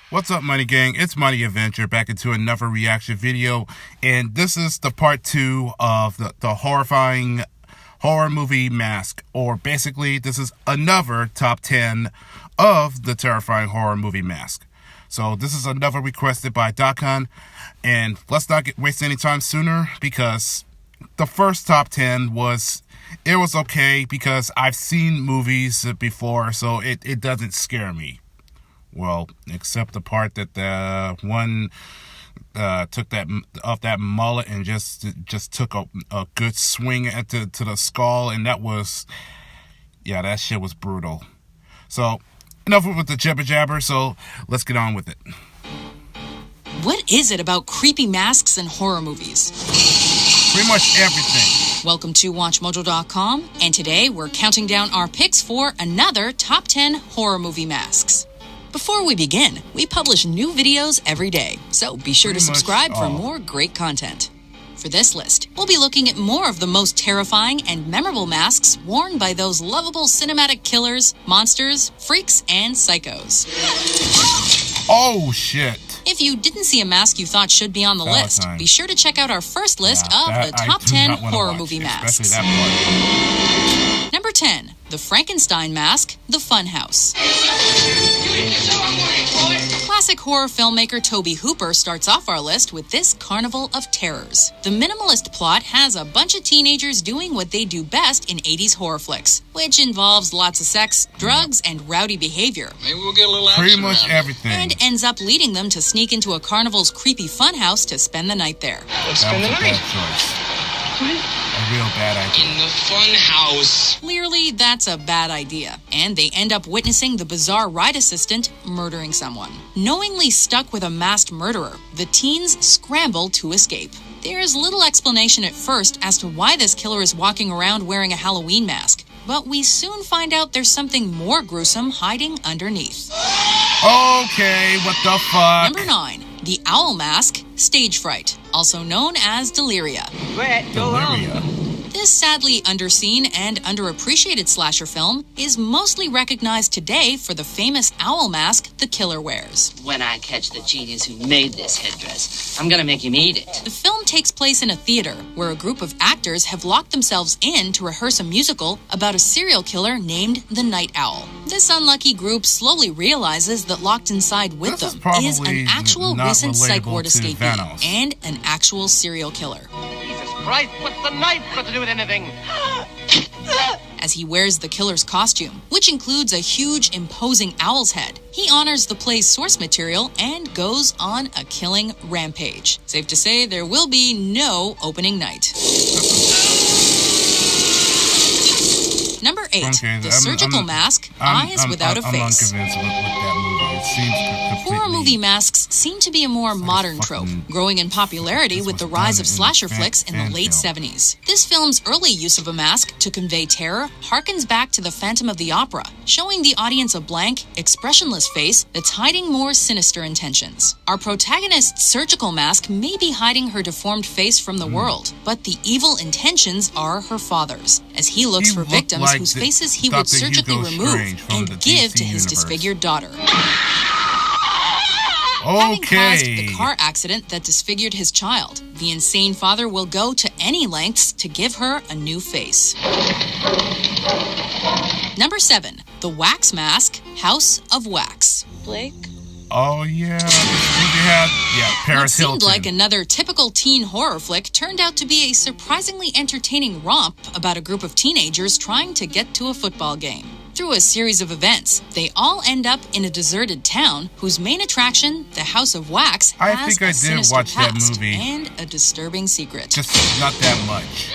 What's up, Money Gang? It's Money Avenger back into another reaction video, and this is the part 2 of the horrifying horror movie Mask, or basically this is another top 10 of the terrifying horror movie Mask. So this is another requested by Dakan, and let's not waste any time sooner, because the first top 10 was okay because I've seen movies before, so it doesn't scare me. Well, except the part that the one took that mullet and just took a good swing to the skull, and that shit was brutal. So enough with the jibber jabber. So let's get on with it. What is it about creepy masks and horror movies? Pretty much everything. Welcome to WatchMojo.com, and today we're counting down our picks for another top 10 horror movie masks. Before we begin, we publish new videos every day, so be sure to subscribe for more great content. For this list, we'll be looking at more of the most terrifying and memorable masks worn by those lovable cinematic killers, monsters, freaks, and psychos. Oh, shit. If you didn't see a mask you thought should be on the list, be sure to check out our first list of the top 10 horror movie masks. Number 10, the Frankenstein mask, The Funhouse. Classic horror filmmaker Tobe Hooper starts off our list with this carnival of terrors. The minimalist plot has a bunch of teenagers doing what they do best in 80s horror flicks, which involves lots of sex, drugs, and rowdy behavior. Maybe we'll get a little action. Pretty much everything. And ends up leading them to sneak into a carnival's creepy funhouse to spend the night there. Let's spend the night. A real bad idea. In the fun house. Clearly, that's a bad idea, and they end up witnessing the bizarre ride assistant murdering someone. Knowingly stuck with a masked murderer, the teens scramble to escape. There's little explanation at first as to why this killer is walking around wearing a Halloween mask, but we soon find out there's something more gruesome hiding underneath. Okay, what the fuck? Number 9. The Owl Mask, Stage Fright, also known as Deliria. Deliria. This sadly underseen and underappreciated slasher film is mostly recognized today for the famous owl mask the killer wears. When I catch the genius who made this headdress, I'm gonna make him eat it. The film takes place in a theater where a group of actors have locked themselves in to rehearse a musical about a serial killer named the Night Owl. This unlucky group slowly realizes that locked inside with them is an actual recent psych ward escapee and an actual serial killer. Christ, what's the knife got to do with anything? As he wears the killer's costume, which includes a huge, imposing owl's head, he honors the play's source material and goes on a killing rampage. Safe to say, there will be no opening night. Number 8, the surgical mask, Eyes Without a Face. I'm unconvinced with that movie. It seems completely... Horror movie masks seem to be a more modern trope, growing in popularity with the rise of slasher flicks in the late 70s. This film's early use of a mask to convey terror harkens back to The Phantom of the Opera, showing the audience a blank, expressionless face that's hiding more sinister intentions. Our protagonist's surgical mask may be hiding her deformed face from the world, but the evil intentions are her father's, as he looks for victims whose faces he would surgically remove and give to his disfigured daughter. Having caused the car accident that disfigured his child, the insane father will go to any lengths to give her a new face. Number 7, the Wax Mask, House of Wax. Blake? Oh, yeah. Paris Hilton. What seemed like another typical teen horror flick turned out to be a surprisingly entertaining romp about a group of teenagers trying to get to a football game. Through a series of events, they all end up in a deserted town whose main attraction, the House of Wax, has a sinister past and a disturbing secret. Just not that much.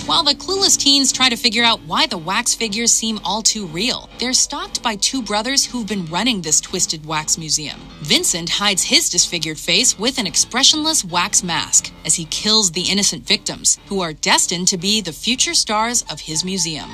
While the clueless teens try to figure out why the wax figures seem all too real, they're stopped by two brothers who've been running this twisted wax museum. Vincent hides his disfigured face with an expressionless wax mask as he kills the innocent victims, who are destined to be the future stars of his museum.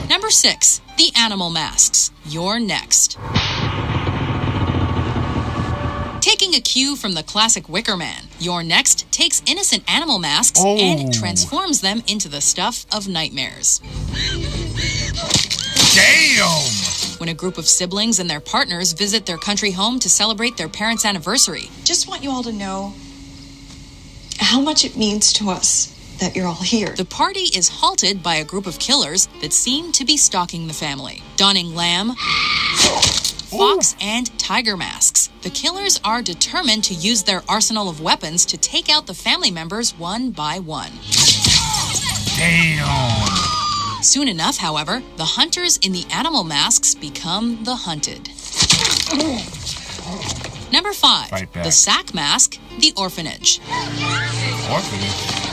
Number 6, the Animal Masks. You're next. Taking a cue from the classic Wicker Man, You're Next takes innocent animal masks and transforms them into the stuff of nightmares. Damn! when a group of siblings and their partners visit their country home to celebrate their parents' anniversary. Just want you all to know how much it means to us that you're all here. The party is halted by a group of killers that seem to be stalking the family. Donning lamb, fox, and tiger masks, the killers are determined to use their arsenal of weapons to take out the family members one by one. Damn. Soon enough, however, the hunters in the animal masks become the hunted. Number 5, the sack mask, the orphanage. Orphanage?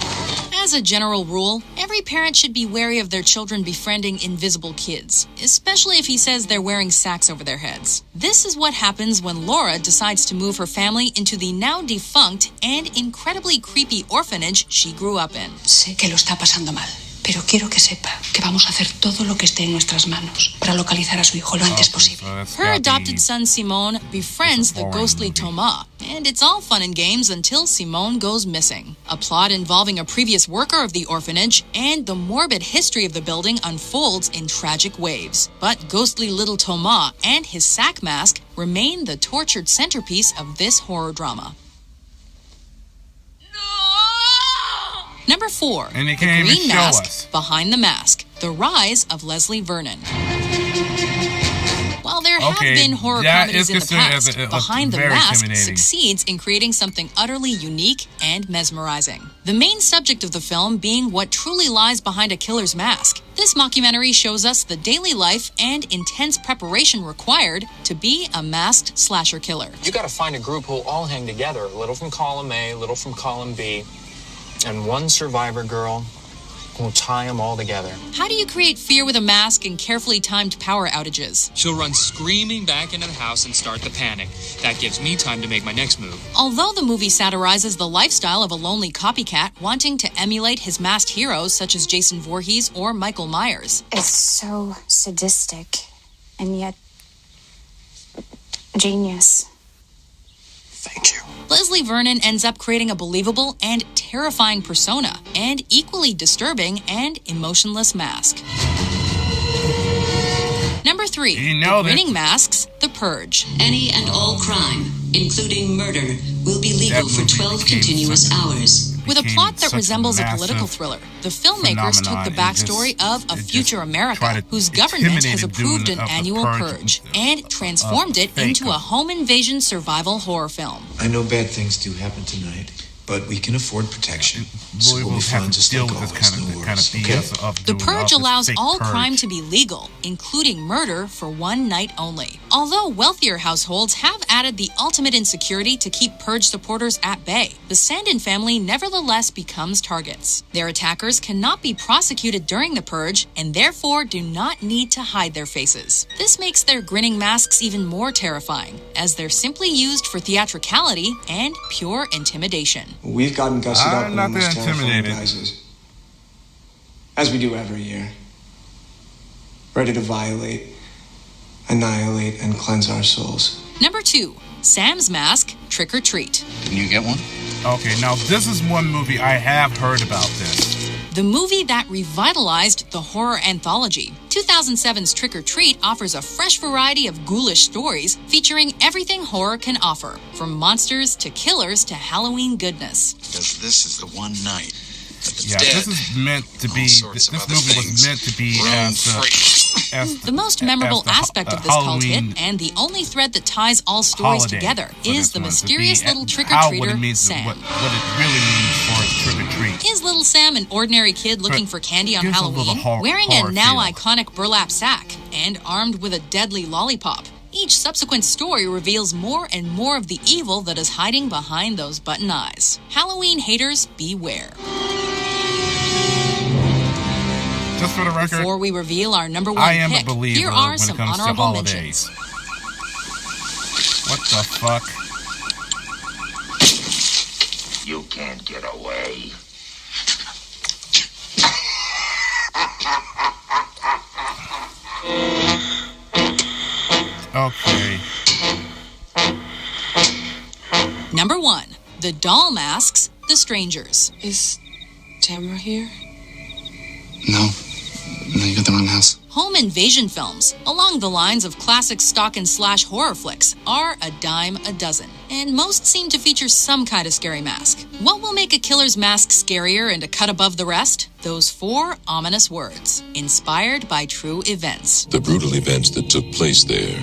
As a general rule, every parent should be wary of their children befriending invisible kids, especially if he says they're wearing sacks over their heads. This is what happens when Laura decides to move her family into the now defunct and incredibly creepy orphanage she grew up in. Sé que lo está pasando mal, pero quiero que sepa que vamos a hacer todo lo que esté en nuestras manos para localizar a su hijo lo antes posible. Her adopted son Simone befriends the ghostly Thomas, and it's all fun and games until Simone goes missing. A plot involving a previous worker of the orphanage and the morbid history of the building unfolds in tragic waves. But ghostly little Thomas and his sack mask remain the tortured centerpiece of this horror drama. Number 4, and they The can't even Green show Mask, us. Behind the Mask, The Rise of Leslie Vernon. While there have been horror comedies in the past, Behind the Mask succeeds in creating something utterly unique and mesmerizing. The main subject of the film being what truly lies behind a killer's mask. This mockumentary shows us the daily life and intense preparation required to be a masked slasher killer. You gotta find a group who'll all hang together, a little from column A, a little from column B, and one survivor girl will tie them all together. How do you create fear with a mask and carefully timed power outages? She'll run screaming back into the house and start the panic. That gives me time to make my next move. Although the movie satirizes the lifestyle of a lonely copycat wanting to emulate his masked heroes such as Jason Voorhees or Michael Myers. It's so sadistic and yet genius. Thank you. Leslie Vernon ends up creating a believable and terrifying persona, and equally disturbing and emotionless mask. Number 3, The Grinning Masks, The Purge. Any and all crime, including murder, will be legal for 12 continuous hours. With a plot that resembles a political thriller, the filmmakers took the backstory of a future America whose government has approved an annual purge and transformed it into a home invasion survival horror film. I know bad things do happen tonight, but we can afford protection. So we'll be fine just like always. No worries, okay? The Purge allows all crime to be legal, including murder for one night only. Although wealthier households have added the ultimate insecurity to keep Purge supporters at bay, the Sandin family nevertheless becomes targets. Their attackers cannot be prosecuted during the Purge and therefore do not need to hide their faces. This makes their grinning masks even more terrifying, as they're simply used for theatricality and pure intimidation. We've gotten gussied up not in the most that terrifying intimidated. guises, as we do every year, ready to violate, annihilate, and cleanse our souls. Number 2, Sam's Mask, Trick or Treat. Can you get one? Okay, now this is one movie I have heard about this. The movie that revitalized the horror anthology. 2007's Trick or Treat offers a fresh variety of ghoulish stories featuring everything horror can offer, from monsters to killers to Halloween goodness. Because this is the one night that the Yeah, dead, this is meant to be. This movie was meant to be as The most memorable aspect of this cult hit, Halloween and the only thread that ties all stories holiday together, for is this the one, to mysterious be little what it trick-or-treater, means, Sam. what it really means for trick or treat. Is little Sam an ordinary kid looking But for candy on gives a little Halloween, wearing a horror now feel. iconic burlap sack, and armed with a deadly lollipop? Each subsequent story reveals more and more of the evil that is hiding behind those button eyes. Halloween haters, beware. Just for the record, Before we reveal our number 1 I am pick, a believer here are when some it comes to honorable holidays. mentions. What the fuck? You can't get away. Okay. Number 1, The Doll Masks, The Strangers. Is Tamara here? No. No, you got the wrong house. Home invasion films, along the lines of classic stalk and slash horror flicks, are a dime a dozen, and most seem to feature some kind of scary mask. What will make a killer's mask scarier and a cut above the rest? Those 4 ominous words, inspired by true events. The brutal events that took place there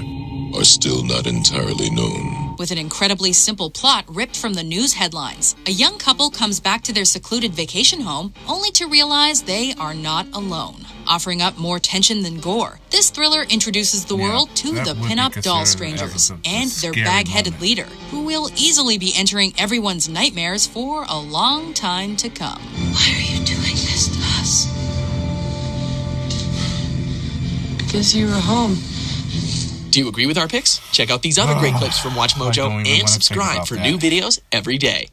are still not entirely known. With an incredibly simple plot ripped from the news headlines, a young couple comes back to their secluded vacation home only to realize they are not alone. Offering up more tension than gore, this thriller introduces the world to the pin-up doll strangers and their bag-headed leader, who will easily be entering everyone's nightmares for a long time to come. Why are you doing this to us? Because you were home. Do you agree with our picks? Check out these other great clips from Watch Mojo and subscribe for new videos every day.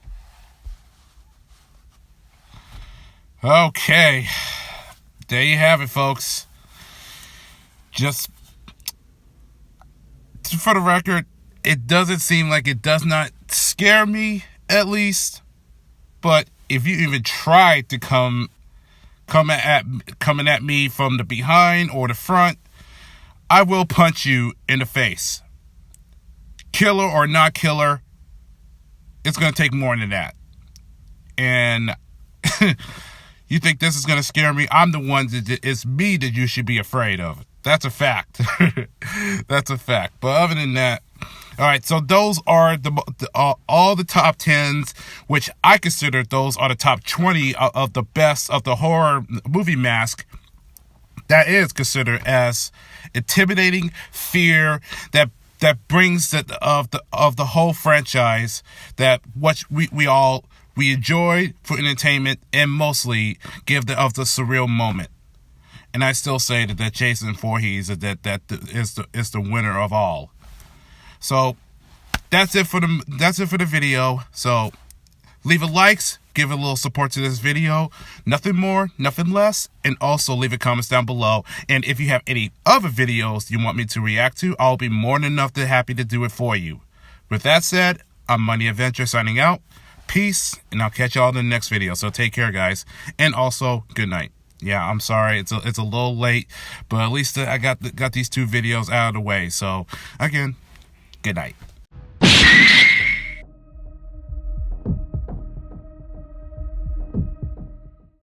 Okay. There you have it, folks. Just for the record, it doesn't seem like it does not scare me, at least. But if you even try to coming at me from the behind or the front, I will punch you in the face. Killer or not killer, it's going to take more than that. And you think this is going to scare me? I'm the one it's me that you should be afraid of. That's a fact. That's a fact. But other than that, all right, so those are all the top 10s, which I consider those are the top 20 of the best of the horror movie mask. That is considered as intimidating fear that brings of the whole franchise, that what we enjoy for entertainment and mostly give of the surreal moment. And I still say that Jason Voorhees is the winner of all. So that's it for the video. So leave a likes, give a little support to this video. Nothing more, nothing less. And also leave a comments down below. And if you have any other videos you want me to react to, I'll be more than happy to do it for you. With that said, I'm Money Adventure signing out. Peace, and I'll catch y'all in the next video. So take care, guys. And also, good night. Yeah, I'm sorry. It's a little late, but at least I got these 2 videos out of the way. So, again, good night.